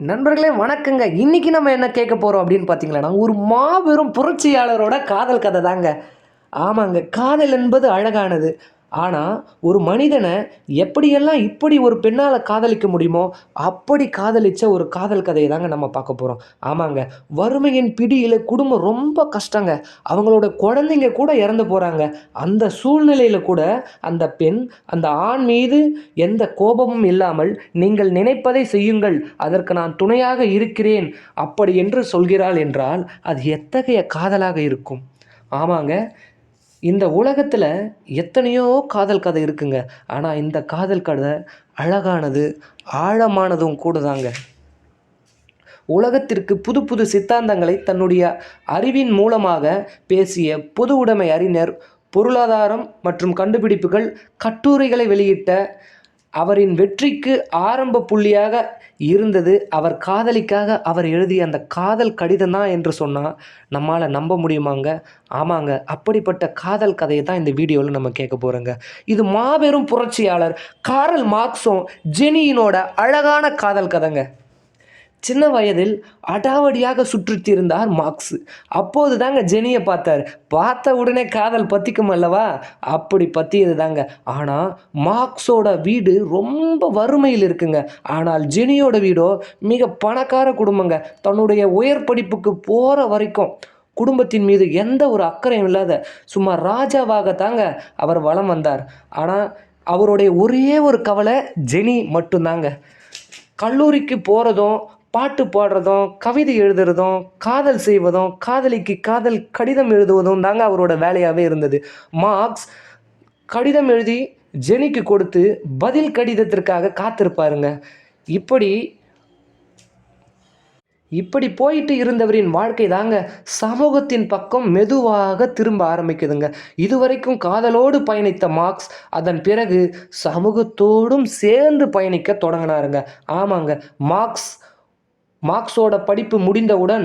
நண்பர்களே வணக்கங்க. இன்னைக்கு நம்ம என்ன கேட்க போறோம் அப்படின்னு பார்த்தீங்கன்னா, ஒரு மாபெரும் புரட்சியாளரோட காதல் கதை தாங்க. ஆமாங்க. காதல் என்பது அழகானது. ஆனா, ஒரு மனிதன எப்படியெல்லாம் இப்படி ஒரு பெண்ணால காதலிக்க முடியுமோ, அப்படி காதலிச்ச ஒரு காதல் கதைய தாங்க நம்ம பார்க்க போறோம். ஆமாங்க. வறுமையின் பிடியில குடும்பம் ரொம்ப கஷ்டங்க. அவங்களோட குழந்தைங்க கூட இறந்து போறாங்க. அந்த சூழ்நிலையில கூட அந்த பெண், அந்த ஆண் மீது எந்த கோபமும் இல்லாமல், "நீங்கள் நினைப்பதை செய்யுங்கள். அதற்கு நான் துணையாக இருக்கிறேன்." அப்படி என்று சொல்கிறாள் என்றால், அது எத்தகைய காதலாக இருக்கும்? ஆமாங்க. இந்த உலகத்துல எத்தனையோ காதல் கதை இருக்குங்க. ஆனா, இந்த காதல் கதை அழகானது, ஆழமானதும் கூட தாங்க. உலகத்திற்கு புது புது சித்தாந்தங்களை தன்னுடைய அறிவின் மூலமாக பேசிய பொது உடைமை அறிஞர், பொருளாதாரம் மற்றும் கண்டுபிடிப்புகள், கட்டுரைகளை வெளியிட்ட அவரின் வெற்றிக்கு ஆரம்ப புள்ளியாக இருந்தது அவர் காதலிக்காக அவர் எழுதிய அந்த காதல் கடிதம் தான் என்று சொன்னா நம்மால நம்ப முடியுமாங்க? ஆமாங்க. அப்படிப்பட்ட காதல் கதைய தான் இந்த வீடியோல நம்ம கேட்க போறோங்க. இது மாபெரும் புரட்சியாளர் காரல் மார்க்ஸும் ஜெனியினோட அழகான காதல் கதைங்க. சின்ன வயதில் அடாவடியாக சுற்றித் திரிந்தார் மார்க்ஸ். அப்போது தாங்க ஜெனிய பார்த்தாரு. பார்த்த உடனே காதல் பத்திக்கும் அல்லவா? அப்படி பத்தியது தாங்க. ஆனா, மார்க்ஸோட வீடு ரொம்ப வறுமையில் இருக்குங்க. ஆனால் ஜெனியோட வீடோ மிக பணக்கார குடும்பங்க. தன்னுடைய உயர் படிப்புக்கு போற வரைக்கும் குடும்பத்தின் மீது எந்த ஒரு அக்கறையும் இல்லாத சும்மா ராஜாவாக தாங்க அவர் வலம் வந்தார். ஆனா, அவருடைய ஒரே ஒரு கவலை ஜெனி மட்டும்தாங்க. கல்லூரிக்கு போகிறதும், பாட்டு பாடுறதும், கவிதை எழுதுறதும், காதல் செய்வதும், காதலிக்கு காதல் கடிதம் எழுதுவதும் தாங்க அவரோட வேலையாவே இருந்தது. மார்க்ஸ் கடிதம் எழுதி ஜெனிக்கு கொடுத்து பதில் கடிதத்திற்காக காத்திருப்பாருங்க. இப்படி இப்படி போயிட்டு இருந்தவரின் வாழ்க்கை தாங்க சமூகத்தின் பக்கம் மெதுவாக திரும்ப ஆரம்பிக்குதுங்க. இதுவரைக்கும் காதலோடு பயணித்த மார்க்ஸ் அதன் பிறகு சமூகத்தோடும் சேர்ந்து பயணிக்க தொடங்கினாருங்க. ஆமாங்க. மார்க்ஸோட படிப்பு முடிந்தவுடன்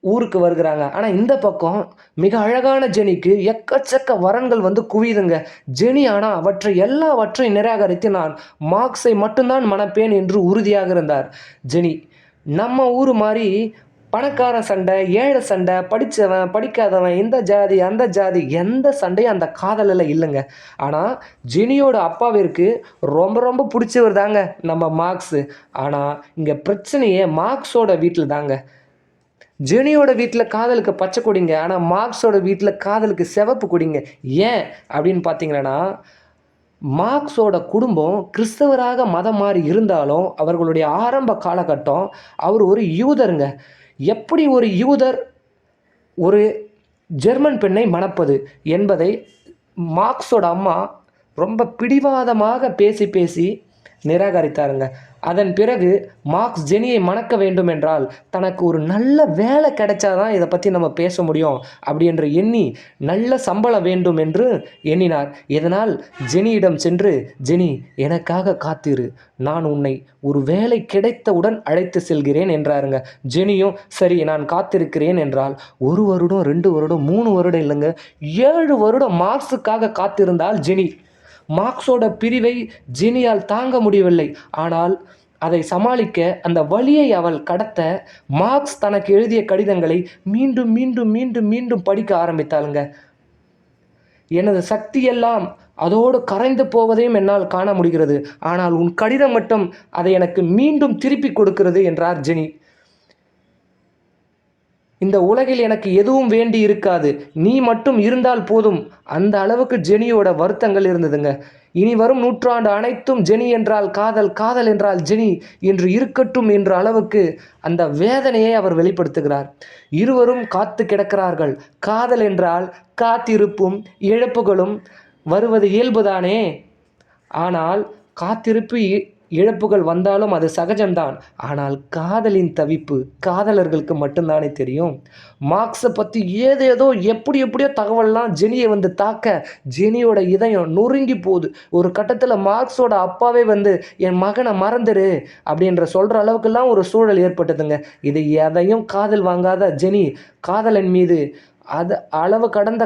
ஊருக்கு வருகிறாங்க. ஆனால் இந்த பக்கம் மிக அழகான ஜெனிக்கு எக்கச்சக்க வரன்கள் வந்து குவியுதுங்க. ஜெனி ஆனால் எல்லாவற்றையும் நிராகரித்து நான் மார்க்ஸை மட்டும்தான் மணப்பேன் என்று உறுதியாக இருந்தார் ஜெனி. நம்ம ஊர் மாதிரி பணக்கார சண்டை, ஏழை சண்டை, படித்தவன் படிக்காதவன், இந்த ஜாதி அந்த ஜாதி எந்த சண்டையும் அந்த காதலில் இல்லைங்க. ஆனால் ஜெனியோட அப்பாவிற்கு ரொம்ப ரொம்ப பிடிச்சவர் தாங்க நம்ம மார்க்ஸு. ஆனால் இங்கே பிரச்சனையே மார்க்ஸோட வீட்டில் தாங்க. ஜெனியோட வீட்டில் காதலுக்கு பச்சை கொடிங்க. ஆனால் மார்க்ஸோட வீட்டில் காதலுக்கு சிவப்பு கொடிங்க. ஏன் அப்படின்னு பார்த்தீங்கன்னா, மார்க்ஸோட குடும்பம் கிறிஸ்தவராக மதம் மாறி இருந்தாலும் அவர்களுடைய ஆரம்ப காலகட்டம் அவர் ஒரு யூதருங்க. எப்படி ஒரு யூதர் ஒரு ஜெர்மன் பெண்ணை மணப்பது என்பதை மார்க்ஸோட அம்மா ரொம்ப பிடிவாதமாக பேசி பேசி நிராகரித்தாருங்க. அதன் பிறகு மார்க்ஸ் ஜெனியை மணக்க வேண்டும் என்றால் தனக்கு ஒரு நல்ல வேலை கிடைச்சாதான் இதை பற்றி நம்ம பேச முடியும் அப்படி என்று எண்ணி நல்ல சம்பளம் வேண்டும் என்று எண்ணினார். இதனால் ஜெனியிடம் சென்று, "ஜெனி, எனக்காக காத்திரு, நான் உன்னை ஒரு வேலை கிடைத்தவுடன் அழைத்து செல்கிறேன்" என்றாருங்க. ஜெனியும் சரி நான் காத்திருக்கிறேன் என்றால் 1 வருடம், 2 வருடம், 3 வருடம் இல்லைங்க, 7 வருடம் மார்க்ஸுக்காக காத்திருந்தால் ஜெனி. மார்க்ஸோட பிரிவை ஜெனியால் தாங்க முடியவில்லை. ஆனால் அதை சமாளிக்க அந்த வலியை அவள் கடத்த மார்க்ஸ் தனக்கு எழுதிய கடிதங்களை மீண்டும் மீண்டும் மீண்டும் மீண்டும் படிக்க ஆரம்பித்தாளுங்க. "எனது சக்தியெல்லாம் அதோடு கரைந்து போவதையும் என்னால் காண முடிகிறது. ஆனால் உன் கடிதம் மட்டும் அதை எனக்கு மீண்டும் திருப்பி கொடுக்கிறது" என்றார் ஜெனி. "இந்த உலகில் எனக்கு எதுவும் வேண்டி இருக்காது, நீ மட்டும் இருந்தால் போதும்." அந்த அளவுக்கு ஜெனியோட வருத்தங்கள் இருந்ததுங்க. இனி வரும் நூற்றாண்டு அனைத்தும் ஜெனி என்றால் காதல், காதல் என்றால் ஜெனி என்று இருக்கட்டும் என்ற அளவுக்கு அந்த வேதனையை அவர் வெளிப்படுத்துகிறார். இருவரும் காத்து கிடக்கிறார்கள். காதல் என்றால் காத்திருப்பும் இழப்புகளும் வருவது இயல்புதானே. ஆனால் காத்திருப்பு இழப்புகள் வந்தாலும் அது சகஜம்தான். ஆனால் காதலின் தவிப்பு காதலர்களுக்கு மட்டும்தானே தெரியும். மார்க்ஸை பற்றி ஏதேதோ எப்படி எப்படியோ தகவல்லாம் ஜெனியை வந்து தாக்க ஜெனியோட இதயம் நொறுங்கி போகுது. ஒரு கட்டத்தில் மார்க்ஸோட அப்பாவே வந்து, "என் மகனை மறந்துரு" அப்படின்ற சொல்கிற அளவுக்கெல்லாம் ஒரு சூழல் ஏற்பட்டதுங்க. இது எதையும் காதல் வாங்காத ஜெனி காதலன் மீது அளவு கடந்த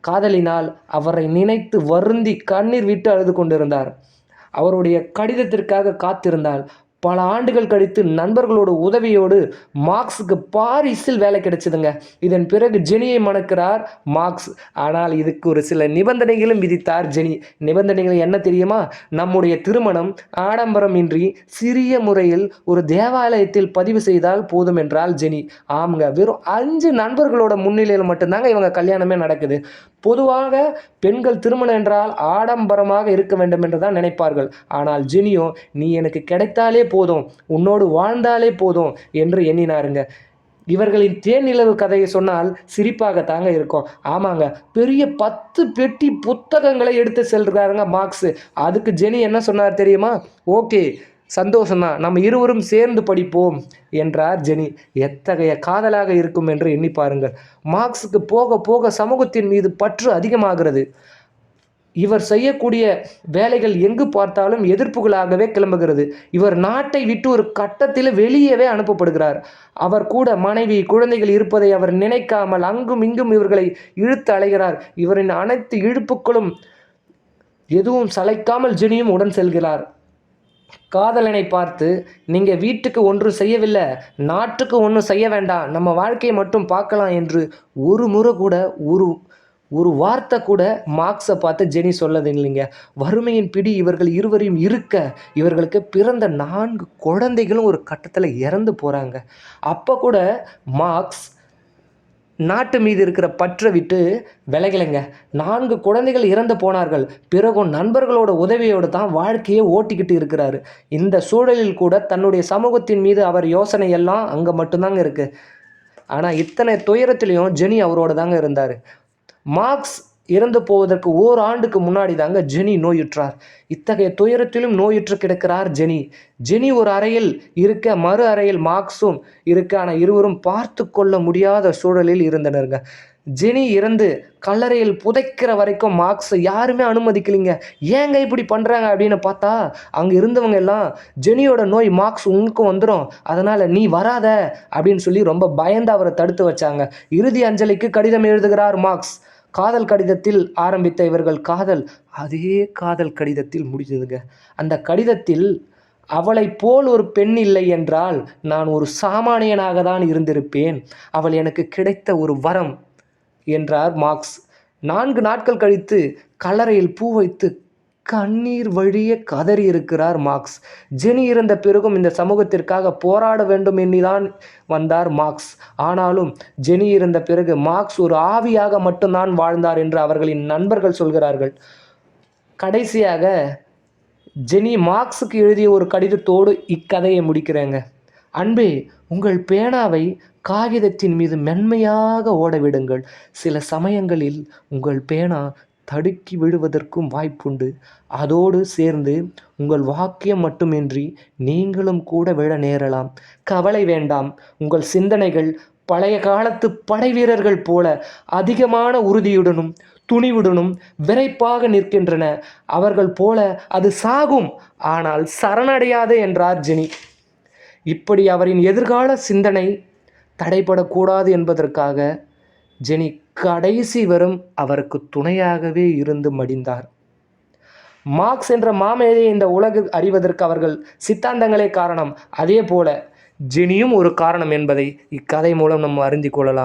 காதலினால் அவரை நினைத்து வருந்தி கண்ணீர் விட்டு அழுது கொண்டிருந்தார். அவருடைய கடிதத்திற்காக காத்திருந்தாள். பல ஆண்டுகள் கழித்து நண்பர்களோட உதவியோடு மார்க்ஸுக்கு பாரிஸில் வேலை கிடைச்சதுங்க. இதன் பிறகு ஜெனியை மணக்கிறார் மார்க்ஸ். ஆனால் இதுக்கு ஒரு சில நிபந்தனைகளும் விதித்தார் ஜெனி. நிபந்தனைகள் என்ன தெரியுமா? நம்முடைய திருமணம் ஆடம்பரம் இன்றி சிறிய முறையில் ஒரு தேவாலயத்தில் பதிவு செய்தால் போதும் என்றால் ஜெனி. ஆமாங்க, வெறும் 5 நண்பர்களோட முன்னிலையில் மட்டும்தாங்க இவங்க கல்யாணமே நடக்குது. பொதுவாக பெண்கள் திருமணம் என்றால் ஆடம்பரமாக இருக்க வேண்டும் என்று தான் நினைப்பார்கள். ஆனால் ஜெனியோ, நீ எனக்கு கிடைத்தாலே போதும், உன்னோடு வாழ்ந்தாலே போதும் என்று எண்ணினாருங்க. இவர்களின் தேன் நிலவு கதையை சொன்னால் சிரிப்பாக தாங்க இருக்கும். ஆமாங்க, பெரிய 10 பெட்டி புத்தகங்களை எடுத்து செல்கிறாருங்க மார்க்ஸ். அதுக்கு ஜெனி என்ன சொன்னார் தெரியுமா? ஓகே, சந்தோஷம்தான், நம்ம இருவரும் சேர்ந்து படிப்போம் என்றார் ஜெனி. எத்தகைய காதலாக இருக்கும் என்று எண்ணி பாருங்கள். மார்க்ஸுக்கு போக போக சமூகத்தின் மீது பற்று அதிகமாகிறது. இவர் செய்யக்கூடிய வேலைகள் எங்கு பார்த்தாலும் எதிர்ப்புகளாகவே கிளம்புகிறது. இவர் நாட்டை விட்டு ஒரு கட்டத்தில் வெளியவே அனுப்பப்படுகிறார். அவர் கூட மனைவி குழந்தைகள் இருப்பதை அவர் நினைக்காமல் அங்கும் இங்கும் இவர்களை இழுத்து அலைகிறார். இவரின் அனைத்து இழுப்புகளும் எதுவும் சளைக்காமல் ஜெனியும் உடன் செல்கிறார். காதலனை பார்த்து, நீங்கள் வீட்டுக்கு ஒன்றும் செய்யவில்லை, நாட்டுக்கு ஒன்றும் செய்ய வேண்டாம், நம்ம வாழ்க்கையை மட்டும் பார்க்கலாம் என்று ஒரு முறை கூட ஒரு வார்த்தை கூட மார்க்ஸை பார்த்து ஜெனி சொல்லது இல்லைங்க. வறுமையின் பிடி இவர்கள் இருவரையும் இருக்க, இவர்களுக்கு பிறந்த 4 குழந்தைகளும் ஒரு கட்டத்தில் இறந்து போகிறாங்க. அப்போ கூட மார்க்ஸ் நாட்டு மீது இருக்கிற பற்றை விட்டு விலகலைங்க. 4 குழந்தைகள் இறந்து போனார்கள். பிறகும் நண்பர்களோட உதவியோடு தான் வாழ்க்கையை ஓட்டிக்கிட்டு இருக்கிறாரு. இந்த சூழலில் கூட தன்னுடைய சமூகத்தின் மீது அவர் யோசனை எல்லாம் அங்கே மட்டும்தாங்க இருக்குது. ஆனால் இத்தனை துயரத்திலையும் ஜெனி அவரோட தாங்க இருந்தார். மார்க்ஸ் இறந்து போவதற்கு ஓராண்டுக்கு முன்னாடி தாங்க ஜெனி நோயுற்றார். இத்தகைய துயரத்திலும் நோயுற்று கிடக்கிறார் ஜெனி. ஜெனி ஒரு அறையில் இருக்க, மறு அறையில் மார்க்ஸும் இருக்க. ஆனால் இருவரும் பார்த்து கொள்ள முடியாத சூழலில் இருந்தனருங்க. ஜெனி இறந்து கல்லறையில் புதைக்கிற வரைக்கும் மார்க்ஸ் யாருமே அனுமதிக்கலைங்க. ஏங்க இப்படி பண்ணுறாங்க அப்படின்னு பார்த்தா, அங்கே இருந்தவங்க எல்லாம் ஜெனியோட நோய் மார்க்ஸ் உங்களுக்கும் வந்துடும், அதனால் நீ வராத அப்படின்னு சொல்லி ரொம்ப பயந்து அவரை தடுத்து வச்சாங்க. இறுதி அஞ்சலிக்கு கடிதம் எழுதுகிறார் மார்க்ஸ். காதல் கடிதத்தில் ஆரம்பித்த இவர்கள் காதல் அதே காதல் கடிதத்தில் முடிந்ததுங்க. அந்த கடிதத்தில், அவளை போல் ஒரு பெண் இல்லை என்றால் நான் ஒரு சாமானியனாக தான் இருந்திருப்பேன், அவள் எனக்கு கிடைத்த ஒரு வரம் என்றார் மார்க்ஸ். 4 நாட்கள் கழித்து கல்லறையில் பூ வைத்து கண்ணீர் வழிய கதறி இருக்கிறார் மார்க்ஸ். ஜெனி இறந்த பிறகும் இந்த சமூகத்திற்காக போராட வேண்டும் எண்ணிதான் வந்தார் மார்க்ஸ். ஆனாலும் ஜெனி இறந்த பிறகு மார்க்ஸ் ஒரு ஆவியாக மட்டும்தான் வாழ்ந்தார் என்று அவர்களின் நண்பர்கள் சொல்கிறார்கள். கடைசியாக ஜெனி மார்க்ஸுக்கு எழுதிய ஒரு கடிதத்தோடு இக்கதையை முடிக்கிறேங்க. அன்பே, உங்கள் பேனாவை காகிதத்தின் மீது மென்மையாக ஓடவிடுங்கள். சில சமயங்களில் உங்கள் பேனா தடுக்கி விடுவதற்கும் வாய்ப்புண்டு. அதோடு சேர்ந்து உங்கள் வாக்கியம் மட்டுமின்றி நீங்களும் கூட விழ நேரலாம். கவலை வேண்டாம். உங்கள் சிந்தனைகள் பழைய காலத்து படை வீரர்கள் போல அதிகமான உறுதியுடனும் துணிவுடனும் விரைப்பாக நிற்கின்றன. அவர்கள் போல அது சாகும், ஆனால் சரணடையாது என்றார் ஜெனி. இப்படி அவரின் எதிர்கால சிந்தனை தடைபடக்கூடாது என்பதற்காக ஜெனி கடைசி வரும் அவருக்கு துணையாகவே இருந்து மடிந்தார். மார்க்ஸ் என்ற மாமேதையை இந்த உலகு அறிவதற்கு அவர்கள் சித்தாந்தங்களே காரணம். அதே போல ஜெனியும் ஒரு காரணம் என்பதை இக்கதை மூலம் நம்ம அறிந்து கொள்ளலாம்.